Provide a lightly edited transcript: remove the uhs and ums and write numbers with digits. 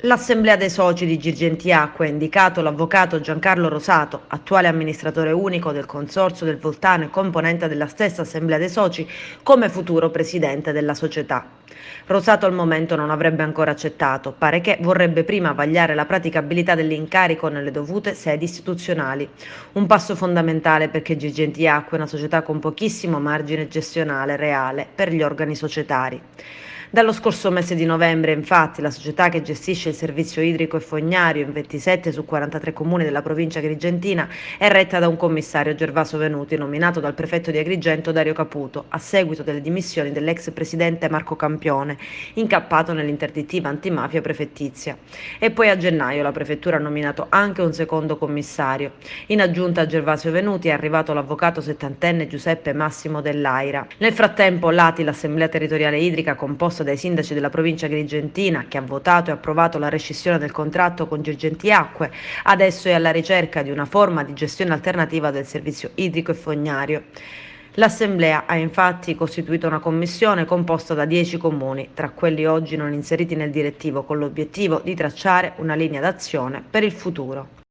L'Assemblea dei soci di Girgenti Acque ha indicato l'avvocato Giancarlo Rosato, attuale amministratore unico del Consorzio del Voltano e componente della stessa Assemblea dei soci, come futuro presidente della società. Rosato al momento non avrebbe ancora accettato, pare che vorrebbe prima vagliare la praticabilità dell'incarico nelle dovute sedi istituzionali. Un passo fondamentale perché Girgenti Acque è una società con pochissimo margine gestionale reale per gli organi societari. Dallo scorso mese di novembre, infatti, la società che gestisce il servizio idrico e fognario in 27 su 43 comuni della provincia agrigentina è retta da un commissario, Gervaso Venuti, nominato dal prefetto di Agrigento Dario Caputo, a seguito delle dimissioni dell'ex presidente Marco Campione, incappato nell'interdittiva antimafia prefettizia. E poi a gennaio la prefettura ha nominato anche un secondo commissario. In aggiunta a Gervasio Venuti è arrivato l'avvocato settantenne Giuseppe Massimo Dell'Aira. Nel frattempo l'ATI, l'Assemblea Territoriale Idrica, composta dai sindaci della provincia agrigentina, che ha votato e approvato la rescissione del contratto con Girgenti Acque, adesso è alla ricerca di una forma di gestione alternativa del servizio idrico e fognario. L'Assemblea ha infatti costituito una commissione composta da 10 comuni, tra quelli oggi non inseriti nel direttivo, con l'obiettivo di tracciare una linea d'azione per il futuro.